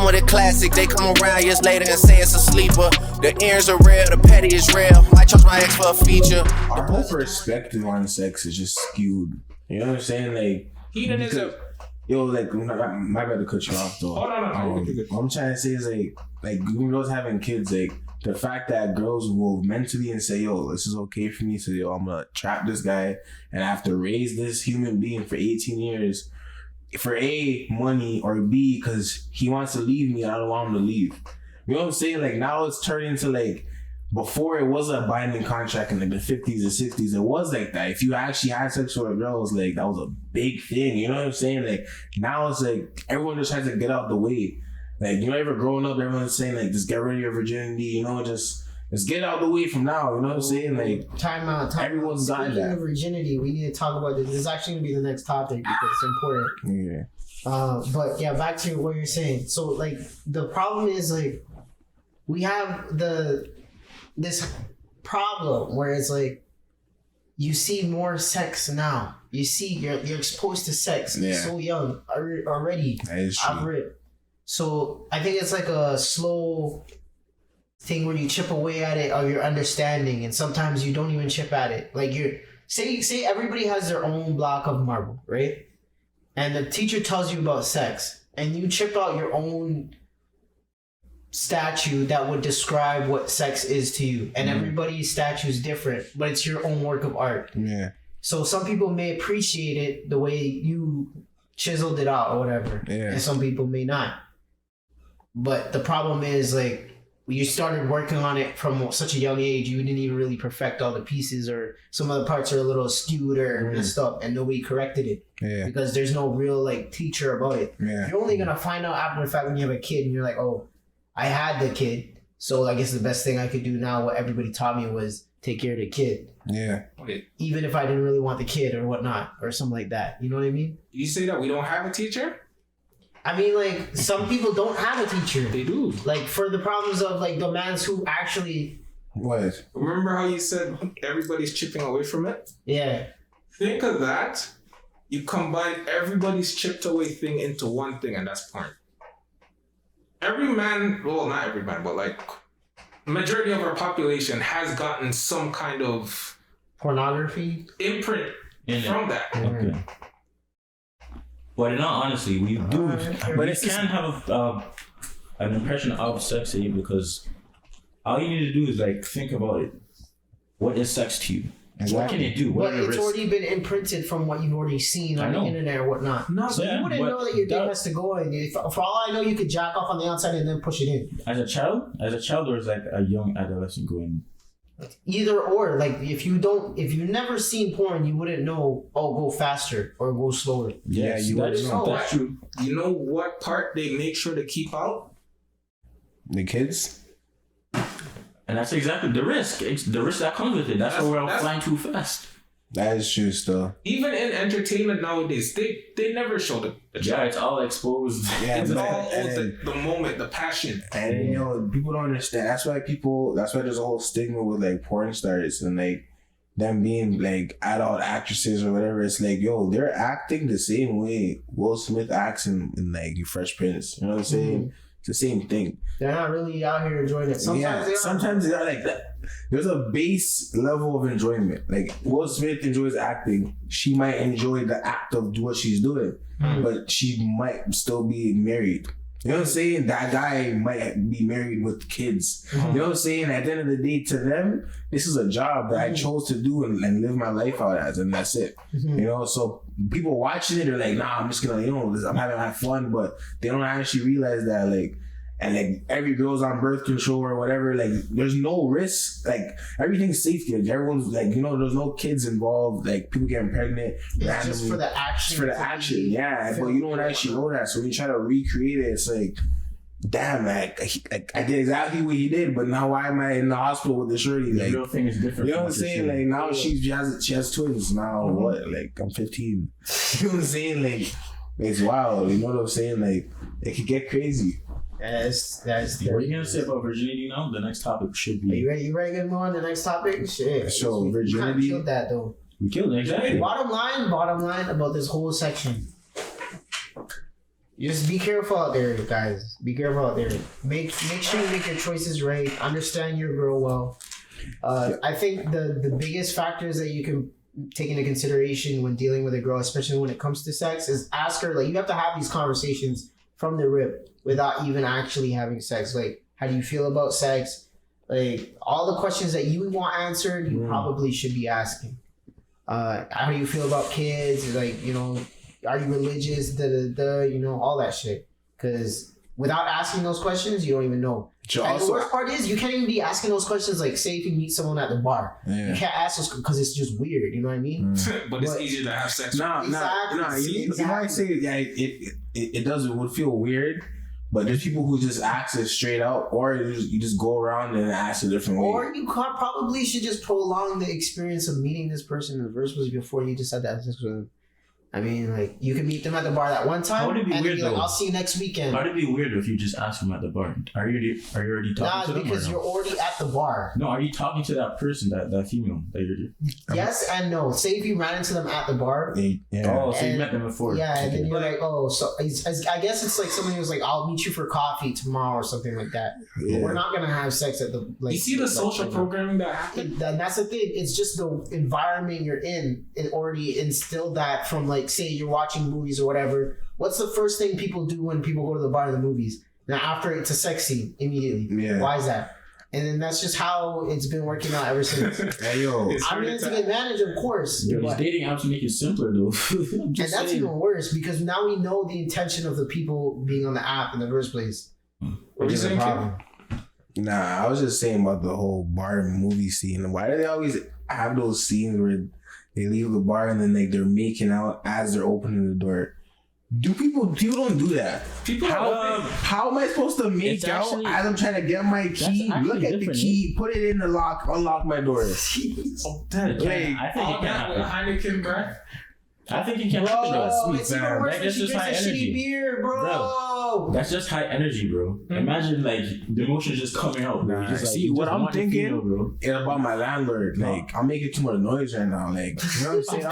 with a classic. They come around years later and say it's a sleeper. The ears are real, the petty is real. Might trust my ex for a feature. Our whole perspective on sex is just skewed. You know what I'm saying? Like, hedonism. Yo, like, my bad to cut you off though. Oh, no. What I'm trying to say is like girls having kids, like the fact that girls will mentally and say, yo, this is okay for me, so yo, I'm gonna trap this guy and I have to raise this human being for 18 years for A, money, or B, because he wants to leave me and I don't want him to leave. You know what I'm saying? Like now it's turned into like, before it was a binding contract in like the 50s and 60s, it was like that. If you actually had sex with a girl, it was like, that was a big thing. You know what I'm saying? Like now it's like everyone just has to get out the way. Like, you know, ever growing up, everyone's saying like, just get rid of your virginity, you know, just get out the way from now. You know what I'm saying? Like, time out. Everyone's got that. Speaking of virginity, we need to talk about this. This is actually gonna be the next topic because it's important. Yeah. But yeah, back to what you're saying. So like, the problem is like, we have this problem where it's like, you see more sex now. You see, you're exposed to sex so young already. That is true. So I think it's like a slow thing where you chip away at it of your understanding, and sometimes you don't even chip at it. Like say everybody has their own block of marble, right? And the teacher tells you about sex, and you chip out your own statue that would describe what sex is to you, and everybody's statue is different, but it's your own work of art. Yeah. So some people may appreciate it the way you chiseled it out or whatever, and some people may not. But the problem is, like, you started working on it from such a young age, you didn't even really perfect all the pieces, or some of the parts are a little skewed or messed up, and nobody corrected it. Yeah. Because there's no real like teacher about it. Yeah. You're only gonna find out after the fact when you have a kid and you're like, oh, I had the kid, so I guess the best thing I could do now, what everybody taught me, was take care of the kid. Yeah. Even if I didn't really want the kid or whatnot, or something like that. You know what I mean? You say that we don't have a teacher? I mean, like, some people don't have a teacher. They do. Like, for the problems of, like, the mans who actually... What? Remember how you said everybody's chipping away from it? Yeah. Think of that. You combine everybody's chipped away thing into one thing, and that's porn. Every man, well, not every man, but, like, majority of our population has gotten some kind of... pornography? Imprint from that. Okay. But in all honesty, we do, but it can have an impression of sex to you, because all you need to do is like think about it. What is sex to you? Exactly. What can it do? But it's already been imprinted from what you've already seen on the internet or whatnot. No, so you wouldn't know that your dick has to go in. For all I know, you could jack off on the outside and then push it in. As a child, or as like a young adolescent going. Either or, like if you've never seen porn, you wouldn't know. Oh, go faster or go slower. Yeah, you wouldn't know. That's true. You know what part they make sure to keep out? The kids. And that's exactly the risk. It's the risk that comes with it. That's why we're all flying too fast. That is true still. Even in entertainment nowadays, they never show the child. Yeah, it's all exposed. Yeah, it's all the moment, the passion. And you know, people don't understand. That's why there's a whole stigma with like porn stars and like them being like adult actresses or whatever. It's like, yo, they're acting the same way Will Smith acts in like Fresh Prince. You know what I'm saying? It's the same thing. They're not really out here enjoying it. Sometimes they are like that. There's a base level of enjoyment. Like Will Smith enjoys acting. She might enjoy the act of what she's doing, but she might still be married. You know what I'm saying? That guy might be married with kids. You know what I'm saying? At the end of the day, to them, this is a job that I chose to do and live my life out as, and that's it. You know, so people watching it are like, nah, I'm just gonna, you know, I'm having my fun, but they don't actually realize that, like, and like every girl's on birth control or whatever, like there's no risk, like everything's safety. Like everyone's like, you know, there's no kids involved, like people getting pregnant randomly. Just for the action. It's for the action, yeah. But you don't actually know that. So when you try to recreate it, it's like, damn, like I did exactly what he did, but now why am I in the hospital with the shorty? Like, the real thing is different. You know what I'm saying? Like now she has twins. Now what? Like I'm 15. You know what I'm saying? Like it's wild. You know what I'm saying? Like it could get crazy. That's what are you gonna say about virginity now? The next topic should be. You ready to move on to the next topic? Shit. So virginity. We killed that though. We killed it, exactly. Bottom line about this whole section. Just be careful out there, guys. Be careful out there. Make sure you make your choices right. Understand your girl well. I think the biggest factors that you can take into consideration when dealing with a girl, especially when it comes to sex, is ask her, like, you have to have these conversations from the rip without even actually having sex. Like, how do you feel about sex? Like, all the questions that you want answered, you probably should be asking. How do you feel about kids? Like, you know, are you religious? You know, all that shit. Because without asking those questions, you don't even know. And the worst part is, you can't even be asking those questions. Like, say if you meet someone at the bar, you can't ask those because it's just weird. You know what I mean? But it's easier to have sex. Nah. You might say, yeah, it would feel weird. But there's people who just ask it straight out, or you just go around and ask a different way. Or you probably should just prolong the experience of meeting this person in the first place before you decide to have sex with them. I mean, like, you can meet them at the bar that one time. How would it be weird, though? Like, I'll see you next weekend. How would it be weird if you just ask them at the bar? Are you already talking to them? Because you're already at the bar. No, are you talking to that person, that female that you're? Yes and no. Say if you ran into them at the bar. Oh, so you met them before. Yeah, and then you're like, oh, so I guess it's like somebody was like, I'll meet you for coffee tomorrow or something like that. Yeah. We're not gonna have sex at the. Like, you see the social programming that happened. And that's the thing. It's just the environment you're in. It already instilled that from, like, say you're watching movies or whatever. What's the first thing people do when people go to the bar in the movies? Now after it's a sex scene immediately. Yeah. Why is that? And then that's just how it's been working out ever since. Hey, yo. I'm going to take advantage, of course. Yo, these dating apps make it simpler, though. And that's even worse because now we know the intention of the people being on the app in the first place. Which is a problem. Nah, I was just saying about the whole bar movie scene. Why do they always have those scenes where they leave the bar and then they're making out as they're opening the door? People don't do that. How am I supposed to make out as I'm trying to get my key? Look at the key, put it in the lock, unlock my door. I think it can happen. Heineken, bro. I think it can happen, though. It's even worse when she drinks a shitty beer, bro. That's just high energy, bro. Imagine, like, the emotions just coming out, bro. Just, like, see, what I'm thinking is about my landlord. Like, I'm making too much noise right now. Like, you know what I'm saying?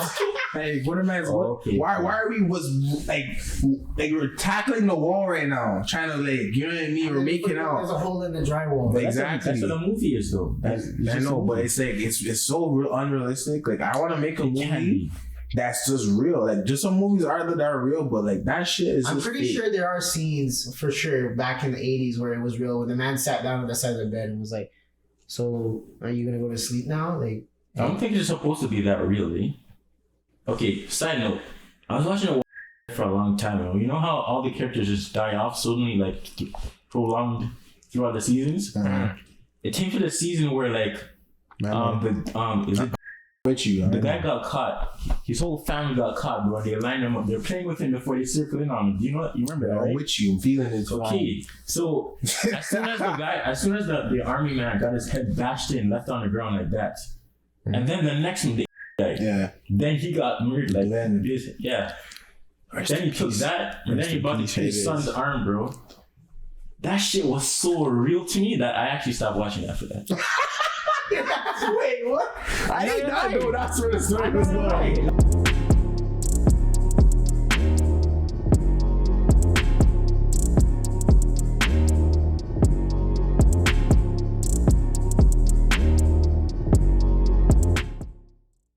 Like, what am I? Why are we we're tackling the wall right now, trying to, like, you know what I mean? We're making out. There's a hole in the drywall. Exactly. That's what a movie is, though. I know, but it's like it's so unrealistic. Like, I want to make a movie that's just real. Like, just some movies that are real, but like that shit is. I'm pretty sure there are scenes for sure back in the 80s where it was real, when the man sat down on the side of the bed and was like, "So, are you gonna go to sleep now?" Like, I don't think it's supposed to be that really. Okay, side note, I was watching a for a long time ago. You know how all the characters just die off suddenly, like prolonged throughout the seasons? It came to the season where, like, the guy got caught. His whole family got caught, bro. They lined him up. They're playing with him before they circle in on him. Do you know what? You remember that, right? I'm with you. I'm feeling it. Okay. So as soon as the army man got his head bashed in, left on the ground like that, and then the next one, then he got murdered like this. Yeah. Then he took that, and then he bought his son's arm, bro. That shit was so real to me that I actually stopped watching after that. Wait, what? I did not know that's where the story was going.